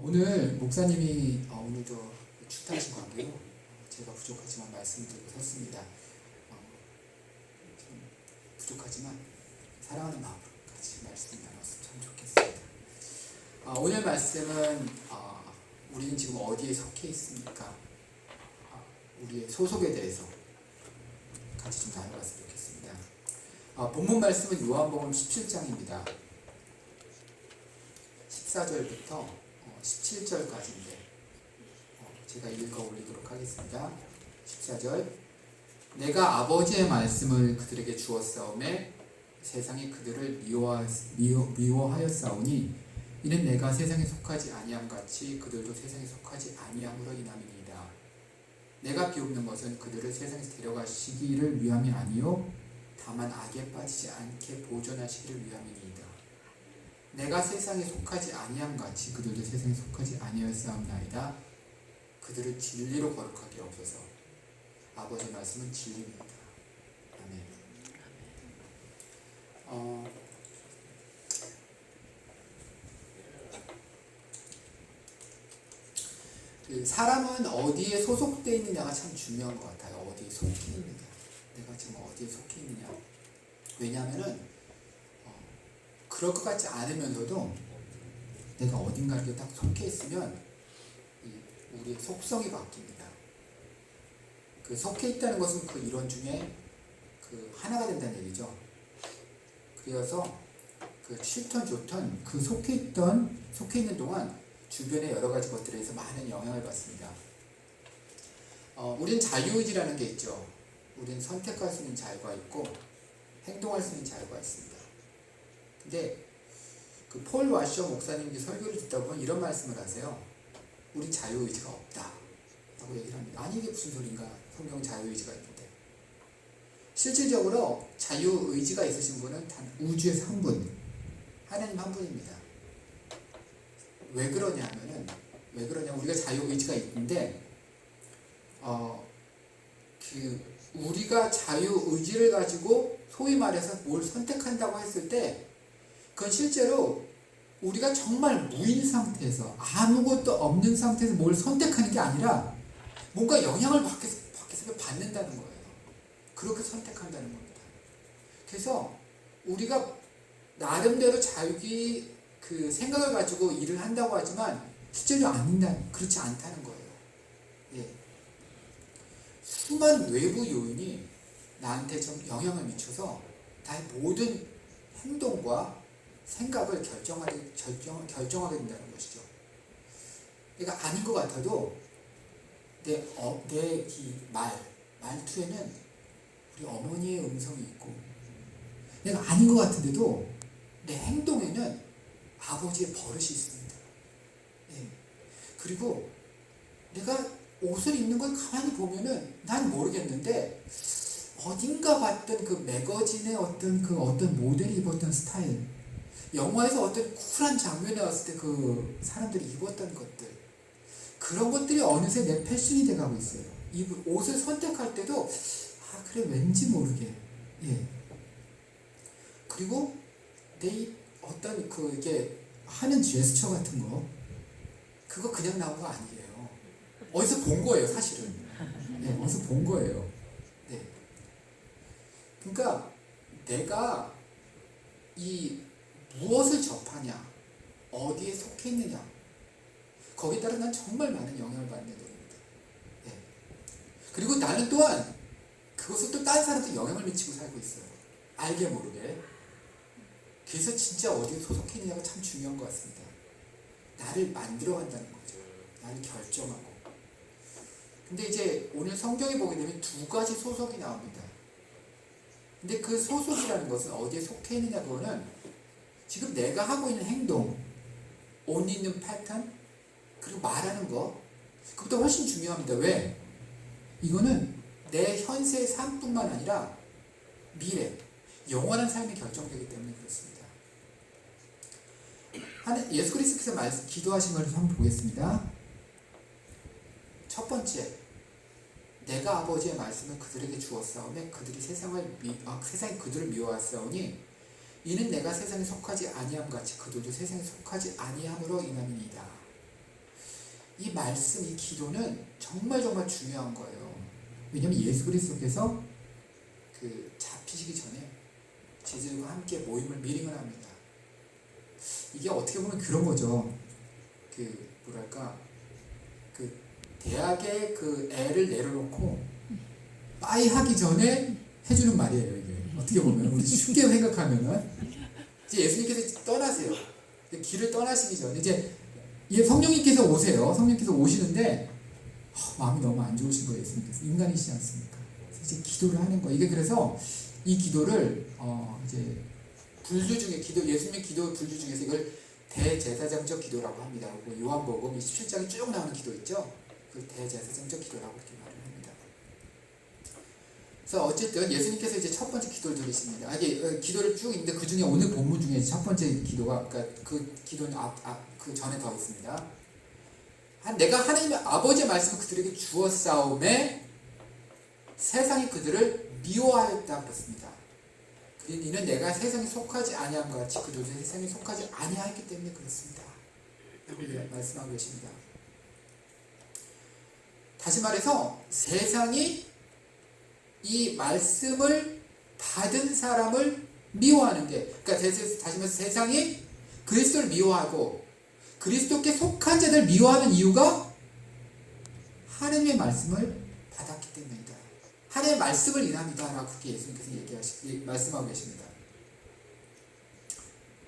오늘 목사님이 오늘도 출타하신 관계로 제가 부족하지만 말씀을 드리고 섰습니다. 좀 부족하지만 사랑하는 마음으로 같이 말씀 나눴으면 참 좋겠습니다. 오늘 말씀은 우리는 지금 어디에 속해 있습니까? 우리의 소속에 대해서 같이 좀 나눠봤으면 좋겠습니다. 본문 말씀은 요한복음 17장입니다. 14절부터 17절까지인데 제가 읽어 올리도록 하겠습니다. 14절 내가 아버지의 말씀을 그들에게 주었사오매 세상이 그들을 미워하였사오니 이는 내가 세상에 속하지 아니함 같이 그들도 세상에 속하지 아니함으로 인함이니이다. 내가 비옵는 것은 그들을 세상에서 데려가시기를 위함이 아니요 다만 악에 빠지지 않게 보존하시기를 위함이니이다. 내가 세상에 속하지 아니함 같이 그들도 세상에 속하지 아니하였사옵나이다. 그들을 진리로 거룩하게 하옵소서. 아버지의 말씀은 진리입니다. 아멘. 사람은 어디에 소속되어 있느냐가 참 중요한 것 같아요. 어디에 속해 있느냐. 내가 지금 어디에 속해 있느냐. 왜냐하면은 그럴 것 같지 않으면서도 내가 어딘가 이렇게 딱 속해 있으면 우리의 속성이 바뀝니다. 그 속해 있다는 것은 그 이론 중에 그 하나가 된다는 얘기죠. 그래서 그 싫던 좋던 그 속해 있는 동안 주변의 여러 가지 것들에 의해서 많은 영향을 받습니다. 우린 자유의지라는 게 있죠. 우린 선택할 수 있는 자유가 있고 행동할 수 있는 자유가 있습니다. 근데 그 폴 와셔 목사님이 설교를 듣다 보면 이런 말씀을 하세요. 우리 자유의지가 없다 라고 얘기를 합니다. 아니 이게 무슨 소린가. 성경 자유의지가 있는데. 실질적으로 자유의지가 있으신 분은 단 우주에서 한 분, 하나님 한 분입니다. 왜 그러냐 우리가 자유의지가 있는데 우리가 자유의지를 가지고 소위 말해서 뭘 선택한다고 했을 때 그건 실제로 우리가 정말 무인 상태에서 아무것도 없는 상태에서 뭘 선택하는 게 아니라 뭔가 영향을 밖에서 받는다는 거예요. 그렇게 선택한다는 겁니다. 그래서 우리가 나름대로 자유기 그 생각을 가지고 일을 한다고 하지만 실제로 그렇지 않다는 거예요. 예. 수많은 외부 요인이 나한테 좀 영향을 미쳐서 나의 모든 행동과 생각을 결정하게 된다는 것이죠. 그러니까 아닌 것 같아도 내 이 말투에는 우리 어머니의 음성이 있고 내가 아닌 것 같은데도 내 행동에는 아버지의 버릇이 있습니다. 네. 그리고 내가 옷을 입는 걸 가만히 보면은 난 모르겠는데 어딘가 봤던 그 매거진의 어떤 모델이 입었던 스타일, 영화에서 어떤 쿨한 장면에 나왔을 때 그 사람들이 입었던 것들, 그런 것들이 어느새 내 패션이 돼가고 있어요. 옷을 선택할 때도 그래 왠지 모르게. 예. 그리고 내 어떤 이게 하는 제스처 같은 거, 그거 그냥 나온 거 아니에요. 어디서 본 거예요, 사실은. 네, 어디서 본 거예요. 네. 그러니까 내가 무엇을 접하냐, 어디에 속해 있느냐, 거기에 따라 난 정말 많은 영향을 받는 겁니다. 네. 그리고 나는 또한 그것을 또 다른 사람한테 영향을 미치고 살고 있어요. 알게 모르게. 그래서 진짜 어디에 소속해 있느냐가 참 중요한 것 같습니다. 나를 만들어간다는 거죠. 나를 결정하고. 근데 이제 오늘 성경에 보게 되면 두 가지 소속이 나옵니다. 근데 그 소속이라는 것은 어디에 속해 있느냐, 그거는 지금 내가 하고 있는 행동, 옷 입는 패턴, 그리고 말하는 거, 그것도 훨씬 중요합니다. 왜? 이거는 내 현세의 삶뿐만 아니라 미래, 영원한 삶이 결정되기 때문에 그렇습니다. 예수 그리스도께서 기도하신 것을 한번 보겠습니다. 첫 번째, 내가 아버지의 말씀을 그들에게 주었사오매 그들이 세상이 그들을 미워하였사오니 이는 내가 세상에 속하지 아니함 같이 그들도 세상에 속하지 아니함으로 인함이니이다. 이 말씀, 이 기도는 정말 정말 중요한 거예요. 왜냐하면 예수 그리스도께서 그 잡히시기 전에 제자들과 함께 모임을 미링을 합니다. 이게 어떻게 보면 그런 거죠. 그 뭐랄까, 그 대학에 그 애를 내려놓고 빠이 하기 전에 해주는 말이에요. 이게 어떻게 보면 우리 쉽게 생각하면은 이제 예수님께서 떠나세요. 길을 떠나시기 전에 이제 성령님께서 오세요. 성령님께서 오시는데 마음이 너무 안 좋으신 거예요. 예수님께서 인간이시지 않습니까? 이제 기도를 하는 거예요. 이게 그래서 이 기도를 이제 분류 중에 예수님의 기도 분류 중에서 이걸 대제사장적 기도라고 합니다. 요한복음 27장에 쭉 나오는 기도 있죠. 그 대제사장적 기도라고 이렇게 말을 합니다. 그래서 어쨌든 예수님께서 이제 첫 번째 기도를 드리십니다. 이게 기도를 쭉 있는데 그 중에 오늘 본문 중에 첫 번째 기도가, 그러니까 그 기도는 그 전에 더 있습니다. 내가 하나님의 아버지의 말씀을 그들에게 주었사오매 세상이 그들을 미워하였다 그렇습니다. 이는 내가 세상에 속하지 아니함과 같이 그들도 세상에 속하지 아니하였기 때문에 그렇습니다. 라고 말씀하고 계십니다. 다시 말해서 세상이 이 말씀을 받은 사람을 미워하는 게, 그러니까 다시 말해서 세상이 그리스도를 미워하고 그리스도께 속한 자들 미워하는 이유가 하나님의 말씀을 받았기 때문이다. 하나님의 말씀을 인합니다. 라고 그렇게 예수님께서 말씀하고 계십니다.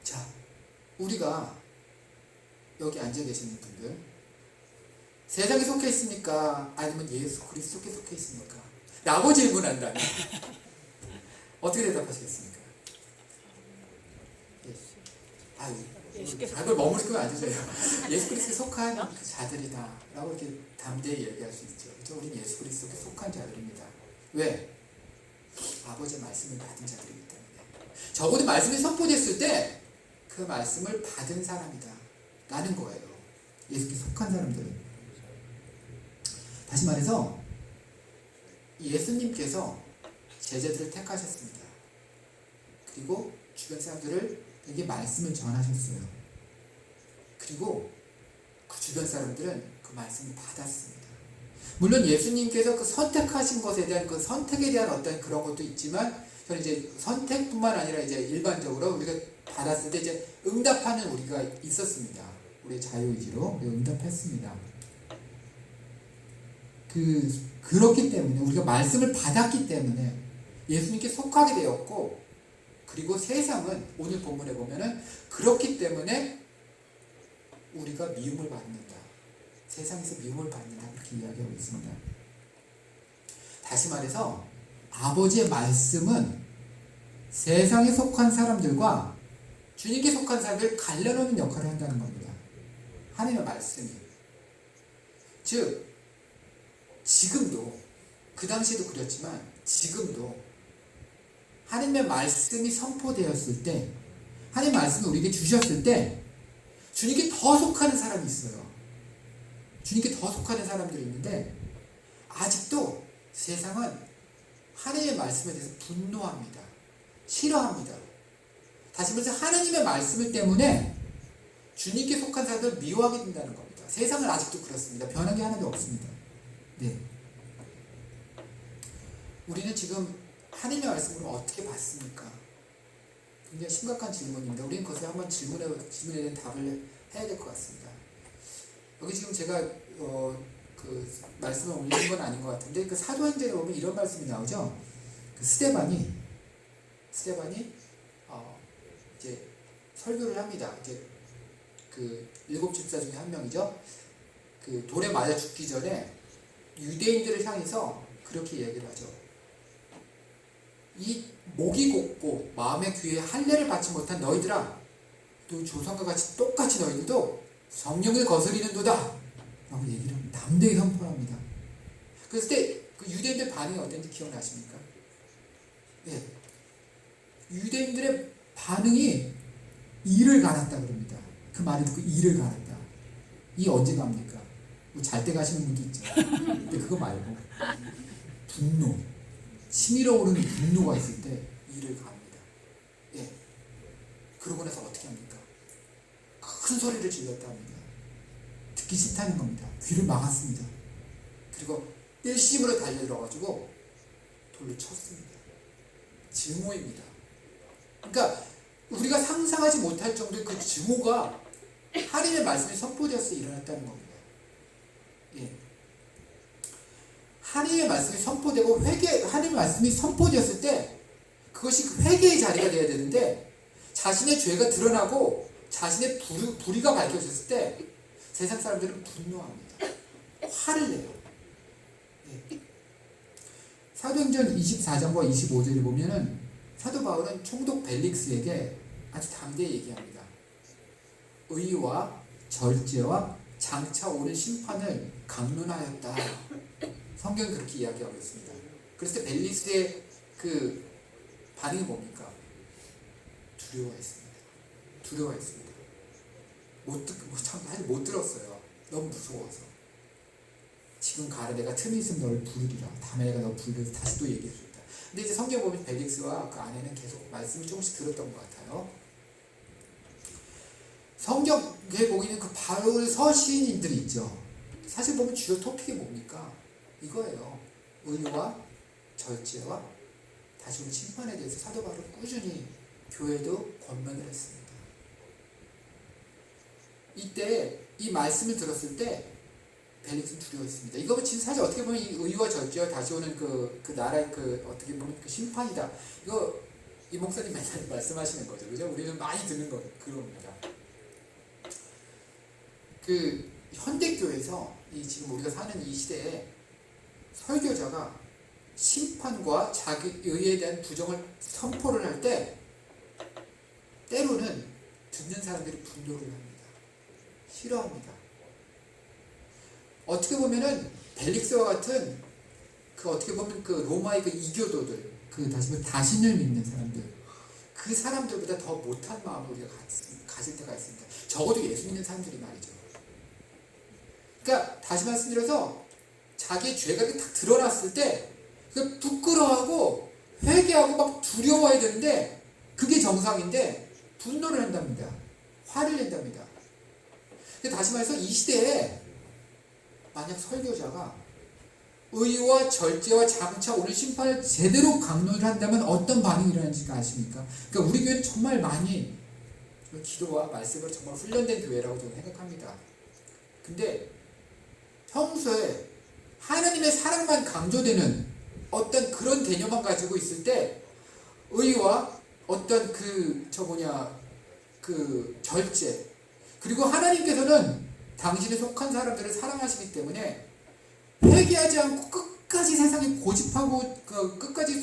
자, 우리가 여기 앉아 계시는 분들, 세상에 속해 있습니까? 아니면 예수 그리스도께 속해 있습니까? 라고 질문한다면 어떻게 대답하시겠습니까? 그걸 머무르고 앉으세요. 예수 그리스도에 속한 자들이다 라고 이렇게 담대히 얘기할 수 있죠. 그렇죠? 우리는 예수 그리스도에 속한 자들입니다. 왜? 아버지의 말씀을 받은 자들이기 때문에. 적어도 말씀이 선포됐을 때 그 말씀을 받은 사람이다 라는 거예요. 예수께 속한 사람들은. 다시 말해서 예수님께서 제자들을 택하셨습니다. 그리고 주변 사람들에게 말씀을 전하셨어요. 그리고 그 주변 사람들은 그 말씀을 받았습니다. 물론 예수님께서 그 선택하신 것에 대한 그 선택에 대한 어떤 그런 것도 있지만, 저는 이제 선택뿐만 아니라 이제 일반적으로 우리가 받았을 때 이제 응답하는 우리가 있었습니다. 우리의 자유의지로 응답했습니다. 그렇기 때문에 우리가 말씀을 받았기 때문에 예수님께 속하게 되었고, 그리고 세상은 오늘 본문에 보면은 그렇기 때문에 우리가 미움을 받는다. 세상에서 미움을 받는다. 그렇게 이야기하고 있습니다. 다시 말해서 아버지의 말씀은 세상에 속한 사람들과 주님께 속한 사람들을 갈라놓는 역할을 한다는 겁니다. 하나님의 말씀이. 즉 지금도, 그 당시에도 그랬지만 지금도 하나님의 말씀이 선포되었을 때, 하나님의 말씀을 우리에게 주셨을 때 주님께 더 속하는 사람이 있어요. 주님께 더 속하는 사람들이 있는데, 아직도 세상은 하나님의 말씀에 대해서 분노합니다. 싫어합니다. 다시 말해서 하나님의 말씀 때문에 주님께 속한 사람들을 미워하게 된다는 겁니다. 세상은 아직도 그렇습니다. 변한 게 하나도 없습니다. 네. 우리는 지금 하나님의 말씀을 어떻게 받습니까? 굉장히 심각한 질문입니다. 우리는 그것을 한번 질문에 대한 답을 해야 될 것 같습니다. 여기 지금 제가 그 말씀을 올리는 건 아닌 것 같은데, 그 사도행전에 보면 이런 말씀이 나오죠. 그 스데반이 이제 설교를 합니다. 이제 그 7 집사 중에 한 명이죠. 그 돌에 맞아 죽기 전에 유대인들을 향해서 그렇게 얘기를 하죠. 이 목이 곧고 마음의 귀에 할례를 받지 못한 너희들아, 또 조상과 같이 똑같이 너희들도 성령을 거스리는도다 라고 얘기를 합니다. 담대히 선포합니다. 그랬을 때 그 유대인들 반응이 어땠는지 기억나십니까? 네. 유대인들의 반응이 이를 갈았다 그럽니다. 그 말을 듣고 이를 갈았다. 이 언제 갑니까? 뭐 잘 때 가시는 분도 있죠. 근데 그거 말고 분노, 치밀어 오르는 분노가 있을 때 이를 갑니다. 예. 그러고 나서 어떻게 합니까? 큰 소리를 질렀다 합니다. 듣기 싫다는 겁니다. 귀를 막았습니다. 그리고 일심으로 달려들어가지고 돌로 쳤습니다. 증오입니다. 그러니까 우리가 상상하지 못할 정도의 그 증오가 하나님의 말씀이 선포되어서 일어났다는 겁니다. 예. 하나님의 말씀이 선포되고 하나님의 말씀이 선포되었을 때 그것이 회개의 자리가 되어야 되는데 자신의 죄가 드러나고 자신의 불의가 밝혀졌을 때 세상 사람들은 분노합니다. 화를 내요. 예. 사도행전 24장과 25절을 보면은 사도 바울은 총독 벨릭스에게 아주 담대히 얘기합니다. 의와 절제와 장차 오는 심판을 강론하였다. 성경이 그렇게 이야기하고 있습니다. 그랬을 때 벨릭스의 그 반응이 뭡니까? 두려워했습니다. 사실 못 들었어요. 너무 무서워서. 지금 가라, 내가 틈이 있으면 너를 부르리라. 다음에 내가 너 부르려서 다시 또 얘기해줍니다. 근데 이제 성경 보면 벨릭스와 그 아내는 계속 말씀을 조금씩 들었던 것 같아요. 성경에 보이는 그 바울 서신인들이 있죠. 사실 보면 주요 토픽이 뭡니까? 이거예요. 의와 절제와 다시 오는 심판에 대해서 사도 바울은 꾸준히 교회도 권면을 했습니다. 이때 이 말씀을 들었을 때 벨릭스는 두려워했습니다. 이거 지금 사실 어떻게 보면 이 의와 절제와 다시 오는 그 나라의 그 어떻게 보면 그 심판이다. 이거 이 목사님 맨날 말씀하시는 거죠, 그죠? 우리는 많이 듣는 거 그겁니다. 그 현대교회에서 지금 우리가 사는 이 시대에 설교자가 심판과 자기 의에 대한 부정을 선포를 할 때 때로는 듣는 사람들이 분노를 합니다. 싫어합니다. 어떻게 보면은 벨릭스와 같은 그 어떻게 보면 그 로마의 그 이교도들, 그 다시 말해 다신을 믿는 사람들, 그 사람들보다 더 못한 마음을 우리가 가질 때가 있습니다. 적어도 예수 믿는 사람들이 말이죠. 그러니까 다시 말씀드려서 자기의 죄가 딱 드러났을 때 그 부끄러워하고 회개하고 막 두려워해야 되는데 그게 정상인데 분노를 한답니다. 화를 낸답니다. 다시 말해서 이 시대에 만약 설교자가 의와 절제와 장차 오는 심판을 제대로 강론을 한다면 어떤 반응이 일어나는지 아십니까? 그러니까 우리 교회는 정말 많이 기도와 말씀을 정말 훈련된 교회라고 저는 생각합니다. 근데 평소에 하나님의 사랑만 강조되는 어떤 그런 개념만 가지고 있을 때 의와 어떤 그 절제, 그리고 하나님께서는 당신에 속한 사람들을 사랑하시기 때문에 회개하지 않고 끝까지 세상에 고집하고 끝까지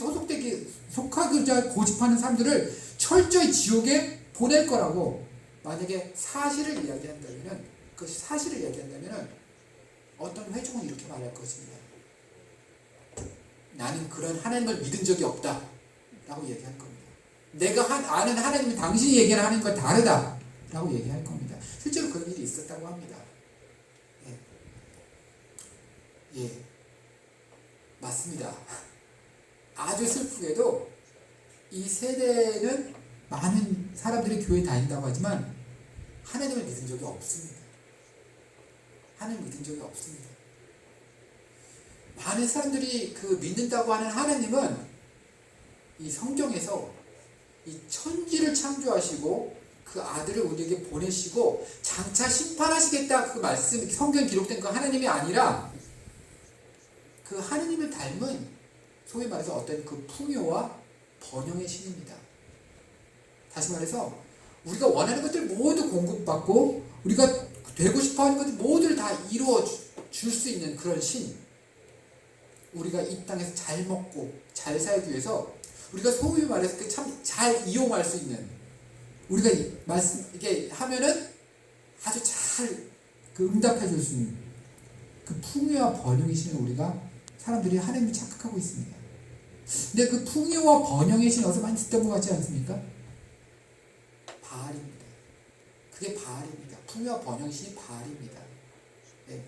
속하고자 고집하는 사람들을 철저히 지옥에 보낼 거라고 만약에 사실을 이야기한다면은, 그것이 사실을 이야기한다면은 어떤 회중은 이렇게 말할 것입니다. 나는 그런 하나님을 믿은 적이 없다 라고 얘기할 겁니다. 내가 아는 하나님은 당신이 얘기하는 하나님과 다르다 라고 얘기할 겁니다. 실제로 그런 일이 있었다고 합니다. 예, 맞습니다. 아주 슬프게도 이 세대는 많은 사람들이 교회에 다닌다고 하지만 하나님을 믿은 적이 없습니다. 하나님을 믿은 적이 없습니다. 많은 사람들이 그 믿는다고 하는 하나님은 이 성경에서 이 천지를 창조하시고 그 아들을 우리에게 보내시고 장차 심판하시겠다 그 말씀, 성경에 기록된 그 하나님이 아니라 그 하나님을 닮은 소위 말해서 어떤 그 풍요와 번영의 신입니다. 다시 말해서 우리가 원하는 것들 모두 공급받고 우리가 되고 싶어하는 것들 모두를 다 이루어 줄 수 있는 그런 신, 우리가 이 땅에서 잘 먹고 잘 살기 위해서 우리가 소위 말해서 참 잘 이용할 수 있는, 우리가 이게 하면은 아주 잘 그 응답해 줄 수 있는 그 풍요와 번영의 신을 우리가 사람들이 하나님을 착각하고 있습니다. 근데 그 풍요와 번영의 신 어디서 많이 듣던 것 같지 않습니까? 바알입니다. 그게 바알입니다. 풍요와 번영의 신이 바알입니다. 네.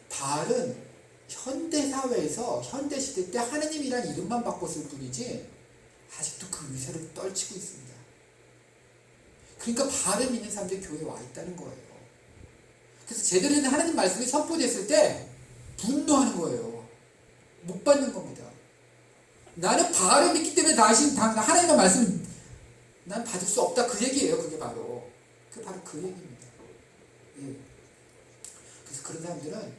바알은 현대사회에서 현대시대 때 하나님이란 이름만 바꿨을 뿐이지 아직도 그 위세를 떨치고 있습니다. 그러니까 바알을 믿는 사람들이 교회에 와 있다는 거예요. 제대로 된 하나님 말씀이 선포됐을 때 분노하는 거예요. 못 받는 겁니다. 나는 바알을 믿기 때문에 하나님의 말씀 난 받을 수 없다, 그 얘기예요. 그게 바로 그 얘기입니다. 예. 그래서 그런 사람들은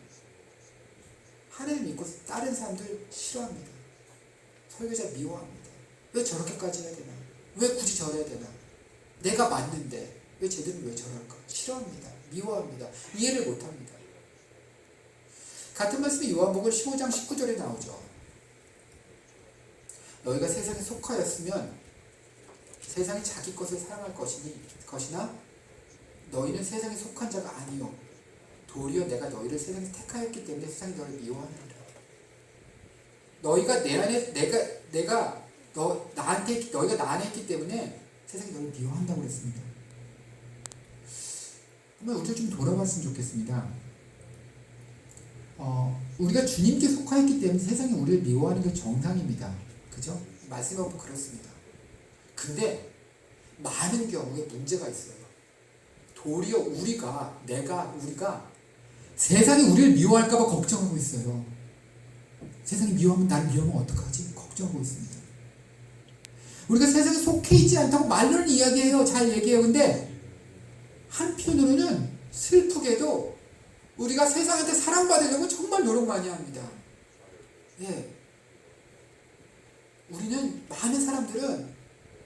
하나님 믿고 다른 사람들 싫어합니다. 설교자 미워합니다. 왜 저렇게까지 해야 되나? 왜 굳이 저래야 되나? 내가 맞는데 왜 쟤들은 왜 저럴까? 싫어합니다. 미워합니다. 이해를 못합니다. 같은 말씀이 요한복음 15장 19절에 나오죠. 너희가 세상에 속하였으면 세상이 자기 것을 사랑할 것이나 너희는 세상에 속한 자가 아니요 도리어 내가 너희를 세상에 택하였기 때문에 세상이 너를 미워하느니라. 너희가 내 안에 너희가 나 안에 있기 때문에 세상이 너를 미워한다고 그랬습니다. 한번 우리가 좀 돌아봤으면 좋겠습니다. 우리가 주님께 속하였기 때문에 세상이 우리를 미워하는 게 정상입니다. 그죠? 말씀해 보면 그렇습니다. 근데 많은 경우에 문제가 있어요. 도리어 우리가 세상이 우리를 미워할까봐 걱정하고 있어요. 세상이 미워하면 날 미워하면 어떡하지? 걱정하고 있습니다. 우리가 세상에 속해 있지 않다고 말로는 이야기해요. 잘 얘기해요. 근데 한편으로는 슬프게도 우리가 세상한테 사랑받으려고 정말 노력 많이 합니다. 예. 많은 사람들은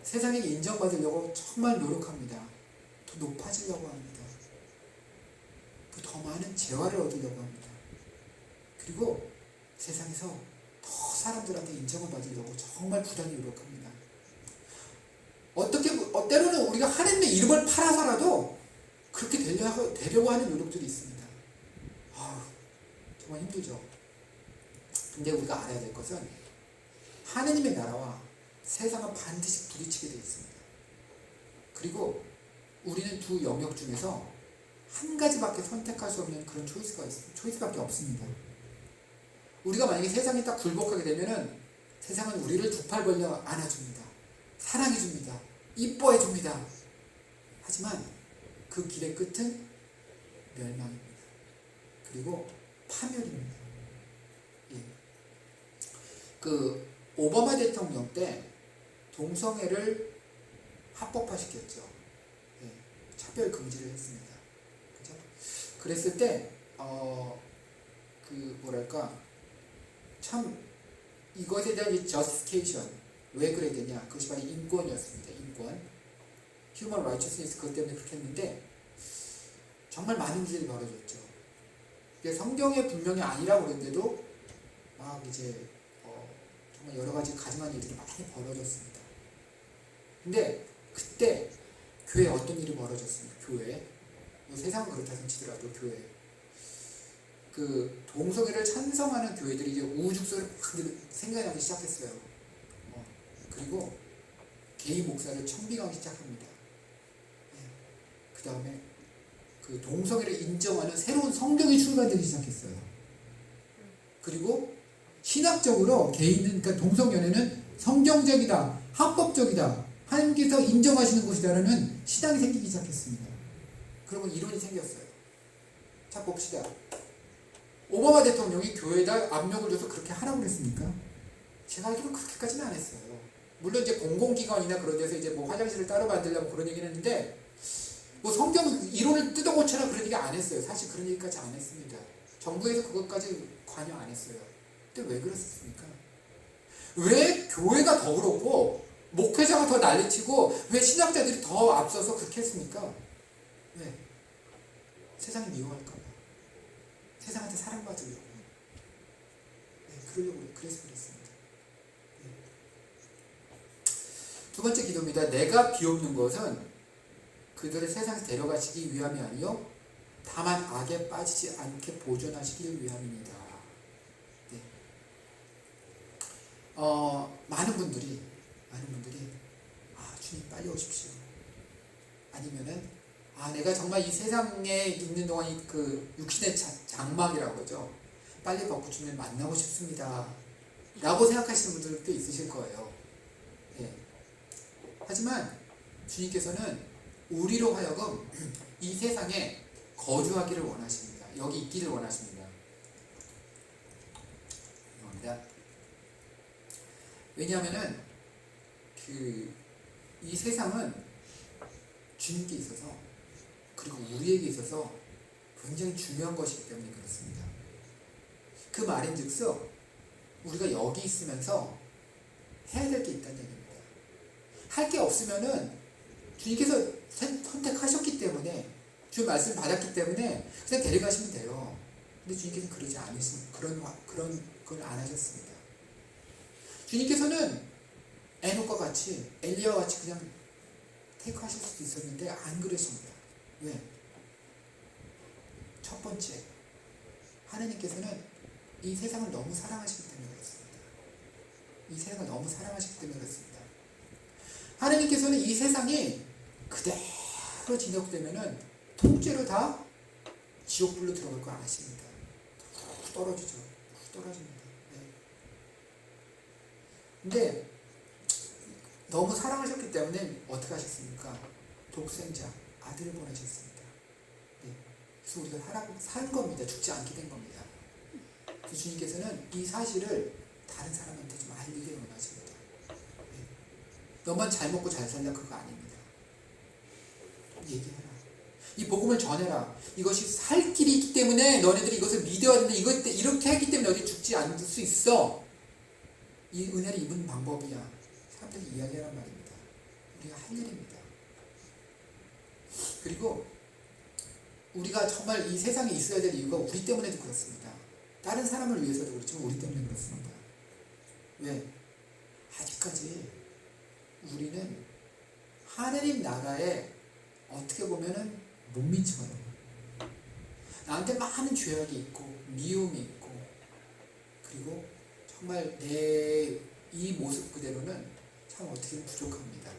세상에 인정받으려고 정말 노력합니다. 더 높아지려고 합니다. 더 많은 재화를 얻으려고 합니다. 그리고 세상에서 더 사람들한테 인정을 받으려고 정말 부단히 노력합니다. 때로는 우리가 하나님의 이름을 팔아서라도 그렇게 되려고 하는 노력들이 있습니다. 정말 힘들죠. 근데 우리가 알아야 될 것은 하나님의 나라와 세상은 반드시 부딪히게 되어 있습니다. 그리고 우리는 두 영역 중에서 한 가지밖에 선택할 수 없는 그런 초이스밖에 없습니다. 우리가 만약에 세상에 딱 굴복하게 되면은 세상은 우리를 두 팔 벌려 안아줍니다. 사랑해줍니다. 이뻐해줍니다. 하지만 그 길의 끝은 멸망입니다. 그리고 파멸입니다. 예. 오바마 대통령 때 동성애를 합법화시켰죠. 예. 차별 금지를 했습니다. 그죠? 그랬을 때 참 이것에 대한 저스티케이션, 왜 그래야 되냐, 그것이 바로 인권이었습니다. 인권, 휴먼 라이처스니스, 그것 때문에 그렇게 했는데 정말 많은 일들이 벌어졌죠. 성경에 분명히 아니라고 그랬는데도 막 이제 정말 여러 가지 가증한 일들이 많이 벌어졌습니다. 근데 그때 교회에 어떤 일이 벌어졌습니까? 교회, 세상은 그렇다 치더라도 교회, 동성애를 찬성하는 교회들이 이제 우죽소를 생겨나기 시작했어요. 그리고 게이 목사를 청빙하기 시작합니다. 그 다음에 동성애를 인정하는 새로운 성경이 출간되기 시작했어요. 그리고 신학적으로 그러니까 동성연애는 성경적이다, 합법적이다, 하나님께서 인정하시는 것이다라는 신앙이 생기기 시작했습니다. 그러면 이론이 생겼어요. 자, 봅시다. 오바마 대통령이 교회에다 압력을 줘서 그렇게 하라고 그랬습니까? 제가 알기로는 그렇게까지는 안 했어요. 물론 이제 공공기관이나 그런 데서 이제 화장실을 따로 만들려고 그런 얘기는 했는데, 성경 이론을 뜯어 고쳐라 그런 얘기 안 했어요. 사실 그런 얘기까지 안 했습니다. 정부에서 그것까지 관여 안 했어요. 근데 왜 그랬습니까? 왜 교회가 더 그렇고 목회자가 더 난리치고 왜 신학자들이 더 앞서서 그렇게 했습니까? 왜? 세상이 미워할까봐, 세상한테 사랑받으려고, 그래서 그랬습니다. 두 번째 기도입니다. 내가 비옵는 것은 그들을 세상에서 데려가시기 위함이 아니요 다만 악에 빠지지 않게 보존하시기 위함입니다. 네. 많은 분들이 주님 빨리 오십시오. 아니면은 내가 정말 이 세상에 있는 동안 육신의 장막이라고 하죠. 빨리 벗고 주님을 만나고 싶습니다. 라고 생각하시는 분들도 있으실 거예요. 네. 하지만 주님께서는 우리로 하여금 이 세상에 거주하기를 원하십니다. 여기 있기를 원하십니다. 죄송합니다. 왜냐하면은 이 세상은 주님께 있어서 그리고 우리에게 있어서 굉장히 중요한 것이기 때문에 그렇습니다. 그 말인즉슨 우리가 여기 있으면서 해야 될 게 있다는 얘기입니다. 할 게 없으면은 주님께서 선택하셨기 때문에 주의 말씀을 받았기 때문에 그냥 데려가시면 돼요. 근데 주님께서는 그러지 않으신 그런 걸 안 하셨습니다. 주님께서는 에녹과 같이 엘리야와 같이 그냥 테이크하실 수도 있었는데 안 그러십니다. 왜? 첫 번째, 하나님께서는 이 세상을 너무 사랑하시기 때문에 그렇습니다. 이 세상을 너무 사랑하시기 때문에 그렇습니다. 하나님께서는 이 세상이 그대로 진행되면은 통째로 다 지옥불로 들어갈 걸 아십니다. 훅 떨어지죠. 훅 떨어집니다. 네. 근데 너무 사랑하셨기 때문에 어떻게 하셨습니까? 독생자 아들을 보내셨습니다. 네. 그래서 우리가 산 겁니다. 죽지 않게 된 겁니다. 그래서 주님께서는 이 사실을 다른 사람한테 좀 알리길 원하십니다. 네. 너만 잘 먹고 잘 살라 그거 아닙니다. 얘기해라. 이 복음을 전해라. 이것이 살 길이 있기 때문에 너네들이 이것을 믿어야 된다. 이렇게 했기 때문에 너희들이 죽지 않을 수 있어. 이 은혜를 입은 방법이야. 사람들이 이야기하란 말입니다. 우리가 할 일입니다. 그리고 우리가 정말 이 세상에 있어야 될 이유가 우리 때문에도 그렇습니다. 다른 사람을 위해서도 그렇지만 우리 때문에 그렇습니다. 왜? 아직까지 우리는 하느님 나라에 어떻게 보면은 못 미쳐요. 나한테 많은 죄악이 있고 미움이 있고 그리고 정말 내 이 모습 그대로는 참 어떻게 부족합니다.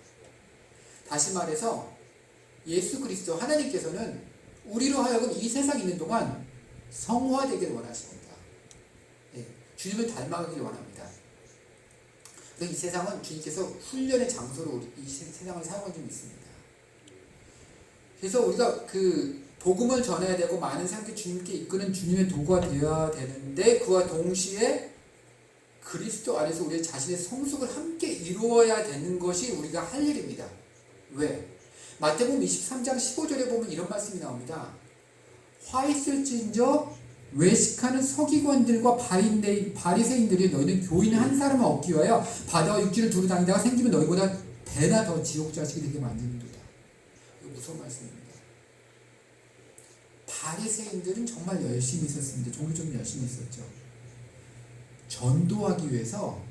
다시 말해서 예수 그리스도 하나님께서는 우리로 하여금 이 세상에 있는 동안 성화되기를 원하십니다. 네, 주님을 닮아가기를 원합니다. 이 세상은 주님께서 훈련의 장소로 이 세상을 사용한 점 있습니다. 그래서 우리가 복음을 전해야 되고 많은 사람들이 주님께 이끄는 주님의 도구가 되어야 되는데 그와 동시에 그리스도 안에서 우리의 자신의 성숙을 함께 이루어야 되는 것이 우리가 할 일입니다. 왜? 마태복음 23장 15절에 보면 이런 말씀이 나옵니다. 화 있을진저 외식하는 서기관들과 바리새인들이 너희는 교인 한 사람을 얻기 위하여 바다와 육지를 두루 다니다가 생기면 너희보다 배나 더 지옥 자식이 되게 만드는도다. 이거 무서운 말씀입니다. 바리새인들은 정말 열심히 있었습니다. 종교적으로 열심히 있었죠. 전도하기 위해서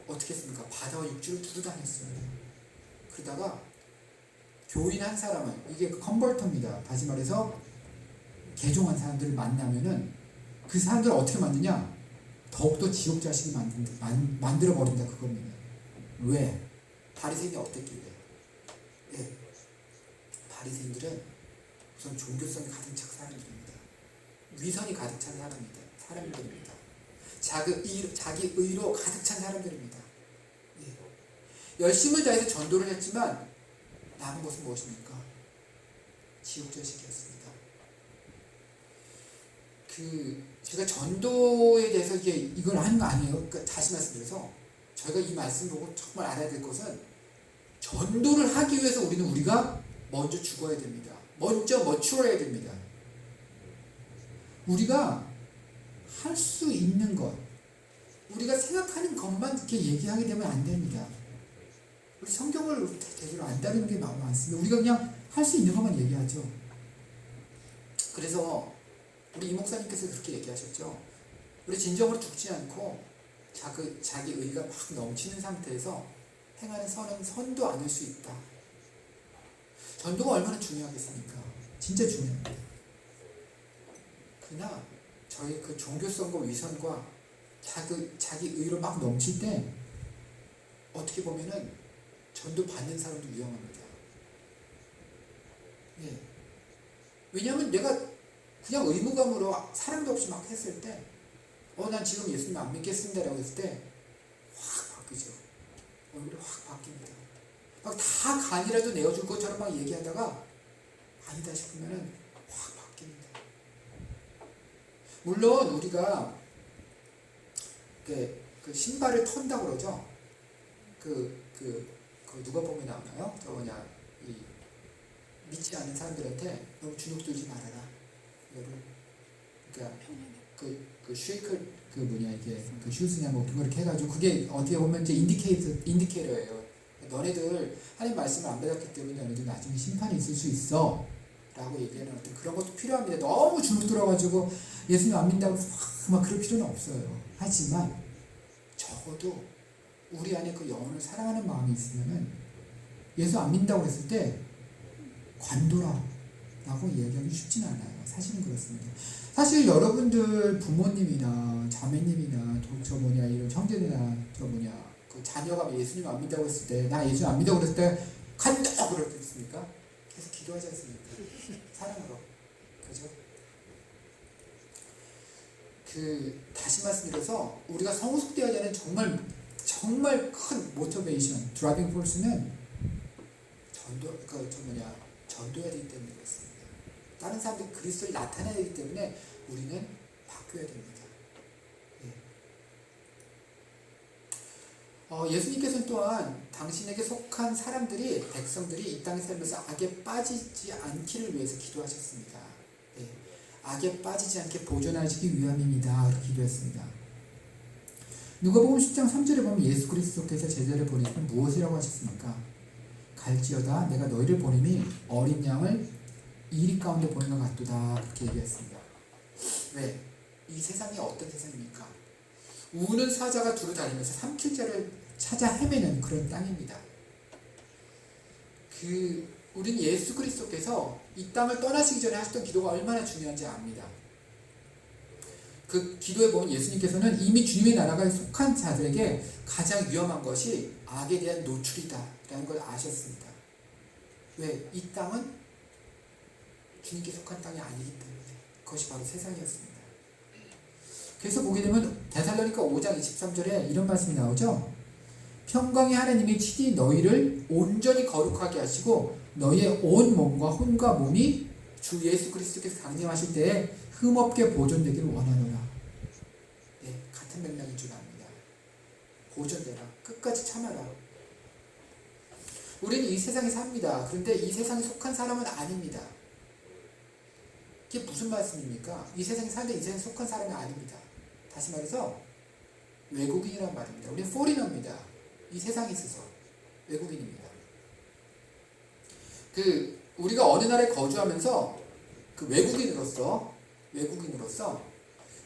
어떻게 했습니까? 바다와 육지를 두루 다녔어요. 그러다가 교인 한 사람은 이게 컨버터입니다. 다시 말해서 개종한 사람들을 만나면은 그 사람들을 어떻게 만드냐? 더욱더 지옥 자식이 만들어 버린다 그겁니다. 왜? 바리새인이 어땠길래? 예. 바리새인들은 우선 종교성이 가득 찬 사람들입니다. 위선이 가득 찬 사람입니다. 자기 의로 가득 찬 사람들입니다. 예. 열심을 다해서 전도를 했지만 남은 것은 무엇입니까? 지옥 자식이었습니다. 제가 전도에 대해서 이걸 하는 거 아니에요. 그러니까 다시 말씀드려서 저희가 이 말씀 보고 정말 알아야 될 것은 전도를 하기 위해서 우리가 먼저 죽어야 됩니다. 먼저 머추어야 됩니다. 우리가 할 수 있는 것, 우리가 생각하는 것만 이렇게 얘기하게 되면 안 됩니다. 우리 성경을 제대로 안다는 게 많습니다. 우리가 그냥 할 수 있는 것만 얘기하죠. 그래서 우리 이 목사님께서 그렇게 얘기하셨죠. 우리 진정으로 죽지 않고 자기 의가 막 넘치는 상태에서 행하는 선은 선도 않을 수 있다. 전도가 얼마나 중요하겠습니까? 진짜 중요합니다. 그러나 저희 종교성과 위선과 자기 의로 막 넘칠 때 어떻게 보면은 전도 받는 사람도 위험합니다. 예. 왜냐하면 내가 그냥 의무감으로 사랑도 없이 막 했을 때 난 지금 예수님 안 믿겠습니다 라고 했을 때 확 바뀌죠. 얼굴이 확 바뀝니다. 막 다 간이라도 내어줄 것처럼 막 얘기하다가 아니다 싶으면은 확 바뀝니다. 물론 우리가 그 신발을 턴다고 그러죠. 그 누가 보면 나오나요? 저 뭐냐, 이 믿지 않는 사람들한테 너무 주눅 들지 말아라. 이거를 그러니까 그 쉐이크 그 뭐냐 이게 그 슈즈냐 뭐 그렇게 해가지고 그게 어떻게 보면 이제 인디케이터예요. 너네들 하나님 말씀을 안 받았기 때문에 너네들 나중에 심판이 있을 수 있어. 라고 얘기하는 어떤 그런 것도 필요합니다. 너무 주눅 들어가지고 예수님 안 믿는다고 막 그럴 필요는 없어요. 하지만 적어도 우리 안에 그 영혼을 사랑하는 마음이 있으면은 예수 안 믿는다고 했을 때 관둬라 라고 얘기하기 쉽진 않아요. 사실은 그렇습니다. 사실 여러분들 부모님이나 자매님이나 이런 형제나 그 자녀가 예수님 안 믿는다고 했을 때 나 예수님 안 믿는다고 그랬을 때 간다 그랬겠습니까? 계속 기도하지 않습니까? 사랑으로. 그죠? 다시 말씀드려서 우리가 성숙되어야 되는 정말 큰 모티베이션, 드라이빙 폴스는 전도해야 되기 때문에 그렇습니다. 다른 사람들이 그리스도를 나타내야 되기 때문에 우리는 바뀌어야 됩니다. 예수님께서는 또한 당신에게 속한 백성들이 이 땅에 살면서 악에 빠지지 않기를 위해서 기도하셨습니다. 악에 빠지지 않게 보존하시기 위함입니다. 이렇게 기도했습니다. 누가복음 10장 3절에 보면 예수 그리스도께서 제자를 보내시면 무엇이라고 하셨습니까? 갈지어다 내가 너희를 보냄이 어린 양을 이리 가운데 보낸 것 같도다. 그렇게 얘기했습니다. 왜? 이 세상이 어떤 세상입니까? 우는 사자가 두루 다니면서 삼킬 자를 찾아 헤매는 그런 땅입니다. 우린 예수 그리스도께서 이 땅을 떠나시기 전에 하셨던 기도가 얼마나 중요한지 압니다. 그 기도에 보면 예수님께서는 이미 주님의 나라가 속한 자들에게 가장 위험한 것이 악에 대한 노출이다 라는 걸 아셨습니다. 왜? 이 땅은 주님께 속한 땅이 아니기 때문에 그것이 바로 세상이었습니다. 그래서 보게 되면 데살로니가 5장 23절에 이런 말씀이 나오죠. 평강의 하나님이 친히 너희를 온전히 거룩하게 하시고 너희의 온 몸과 혼과 몸이 주 예수 그리스도께서 강림하실 때에 흠없게 보존되기를 원하노라. 같은 맥락인 줄 압니다. 보존되라. 끝까지 참아라. 우리는 이 세상에 삽니다. 그런데 이 세상에 속한 사람은 아닙니다. 이게 무슨 말씀입니까? 이 세상에 사는데 이 세상에 속한 사람이 아닙니다. 다시 말해서 외국인이란 말입니다. 우리는 포리너입니다. 이 세상에 있어서 외국인입니다. 우리가 어느 나라에 거주하면서 외국인으로서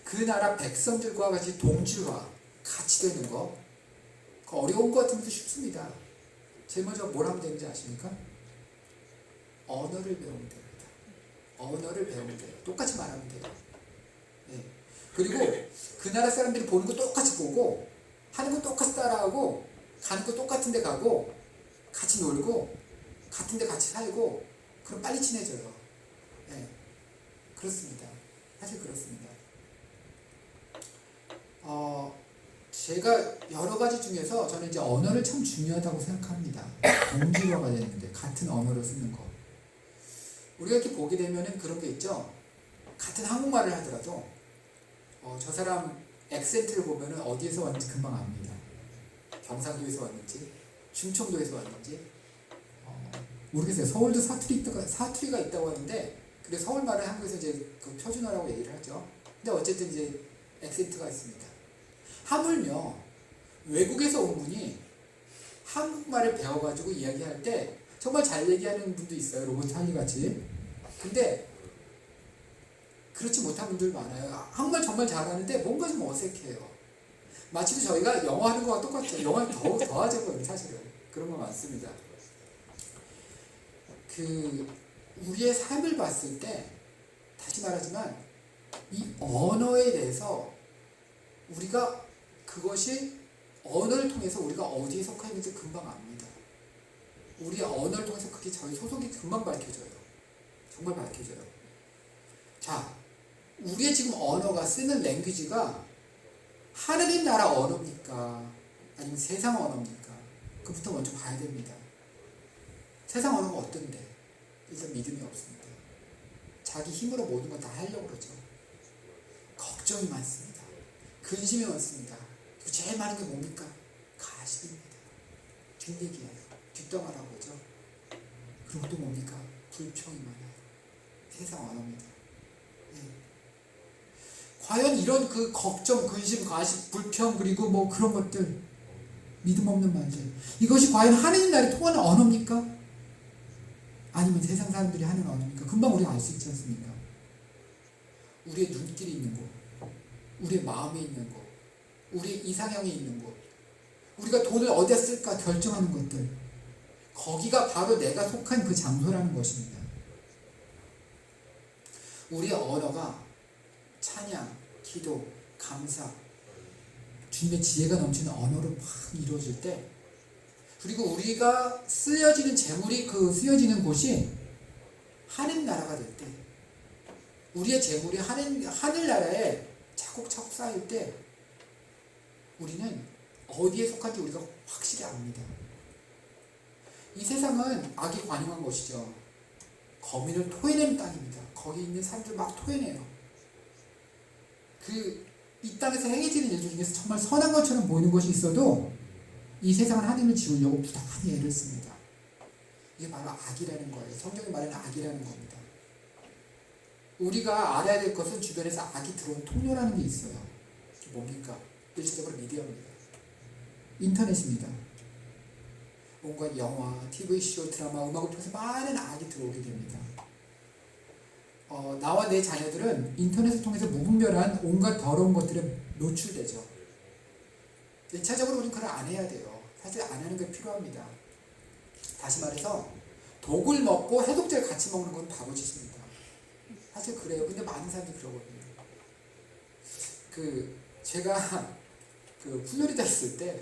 그 나라 백성들과 같이 동질화, 같이 되는 거 어려운 것 같으면서 쉽습니다. 제일 먼저 뭘 하면 되는지 아십니까? 언어를 배우면 됩니다. 언어를 배우면 돼요. 똑같이 말하면 돼요. 그리고 그 나라 사람들이 보는 거 똑같이 보고 하는 거 똑같이 따라하고 가는 거 똑같은 데 가고 같이 놀고 같은 데 같이 살고 그럼 빨리 친해져요. 그렇습니다. 사실 그렇습니다. 제가 여러 가지 중에서 저는 이제 언어를 참 중요하다고 생각합니다. 동질화가 되는데 같은 언어를 쓰는 거. 우리가 이렇게 보게 되면은 그런 게 있죠. 같은 한국말을 하더라도 저 사람 액센트를 보면은 어디에서 왔는지 금방 압니다. 경상도에서 왔는지 충청도에서 왔는지 모르겠어요. 서울도 사투리가 있다고 하는데 그래 서울 말을 한국에서 이제 그 표준어라고 얘기를 하죠. 근데 어쨌든 이제 액센트가 있습니다. 하물며 외국에서 온 분이 한국말을 배워가지고 이야기할 때 정말 잘 얘기하는 분도 있어요. 로버트 할리 같이. 근데 그렇지 못한 분들 많아요. 한국말 정말 잘하는데 뭔가 좀 어색해요. 마치 저희가 영어 하는 거와 똑같죠. 영어는 더 하죠, 사실은. 그런 거 많습니다. 우리의 삶을 봤을 때 다시 말하지만 이 언어에 대해서 우리가 그것이 언어를 통해서 우리가 어디에 속해 있는지 금방 압니다. 우리의 언어를 통해서 그게 저희 소속이 금방 밝혀져요. 정말 밝혀져요. 자, 우리의 지금 언어가 쓰는 랭귀지가 하느님 나라 언어입니까? 아니면 세상 언어입니까? 그부터 먼저 봐야 됩니다. 세상 언어가 어떤데? 일단 믿음이 없습니다. 자기 힘으로 모든 걸 다 하려고 그러죠. 걱정이 많습니다. 근심이 많습니다. 그리고 제일 많은 게 뭡니까? 가십입니다. 뒷얘기예요. 뒷담화라고 하죠. 그리고 또 뭡니까? 불평이 많아요. 세상 언어입니다. 예. 과연 이런 그 걱정, 근심, 가십, 불평 그리고 뭐 그런 것들 믿음 없는 말들 이것이 과연 하느님 나라에 통하는 언어입니까? 아니면 세상 사람들이 하는 언어입니까? 금방 우리가 알 수 있지 않습니까? 우리의 눈길이 있는 곳, 우리의 마음이 있는 곳, 우리의 이상형이 있는 곳, 우리가 돈을 어디에 쓸까 결정하는 것들, 거기가 바로 내가 속한 그 장소라는 것입니다. 우리의 언어가 찬양, 기도, 감사, 주님의 지혜가 넘치는 언어로 막 이루어질 때, 그리고 우리가 쓰여지는 재물이 그 쓰여지는 곳이 하늘나라가 될 때, 우리의 재물이 하늘나라에 차곡차곡 쌓일 때 우리는 어디에 속한지 우리가 확실히 압니다. 이 세상은 악이 관영한 것이죠. 거민을 토해내는 땅입니다. 거기 있는 사람들 막 토해내요. 이 땅에서 행해지는 일들 중에서 정말 선한 것처럼 보이는 것이 있어도 이 세상을 하늘을 지우려고 부단히 애를 씁니다. 이게 바로 악이라는 거예요. 성경이 말하는 악이라는 겁니다. 우리가 알아야 될 것은 주변에서 악이 들어온 통로라는 게 있어요. 그게 뭡니까? 일차적으로 미디어입니다. 인터넷입니다. 뭔가 영화, TV쇼, 드라마, 음악을 통해서 많은 악이 들어오게 됩니다. 나와 내 자녀들은 인터넷을 통해서 무분별한 온갖 더러운 것들에 노출되죠. 1차적으로 우리는 그걸 안 해야 돼요. 사실 안 하는 게 필요합니다. 다시 말해서 독을 먹고 해독제를 같이 먹는 건 바보짓입니다. 사실 그래요. 근데 많은 사람들이 그러거든요. 제가 플로리다 있을 때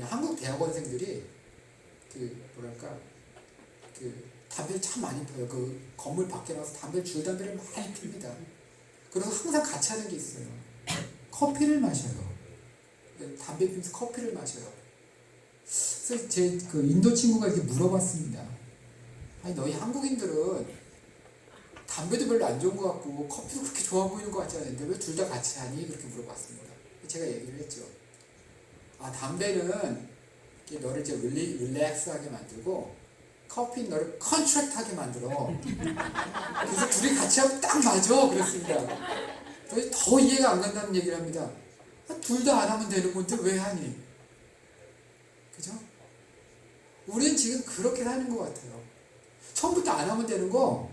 한국 대학원생들이 담배를 참 많이 펴요. 건물 밖에 나와서 줄담배를 많이 핍니다. 그래서 항상 같이 하는 게 있어요. 커피를 마셔요. 담배 피면서 커피를 마셔요. 그래서 제 인도 친구가 이렇게 물어봤습니다. 아니 너희 한국인들은 담배도 별로 안 좋은 것 같고 커피도 그렇게 좋아 보이는 것 같지 않은데 왜 둘 다 같이 하니? 그렇게 물어봤습니다. 제가 얘기를 했죠. 담배는 너를 이제 릴렉스하게 만들고 커피는 너를 컨트랙트하게 만들어. 그래서 둘이 같이 하면 딱 맞아. 그랬습니다. 더 이해가 안 간다는 얘기를 합니다. 둘 다 안 하면 되는 건데 왜 하니? 그죠? 우리는 지금 그렇게 사는 것 같아요. 처음부터 안 하면 되는 거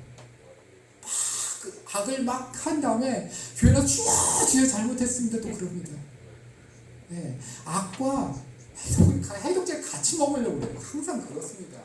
악을 막 한 다음에 교회 나서 주여 잘못했습니다 또 그럽니다. 네, 악과 해독제를 같이 먹으려고 그래요. 항상 그렇습니다.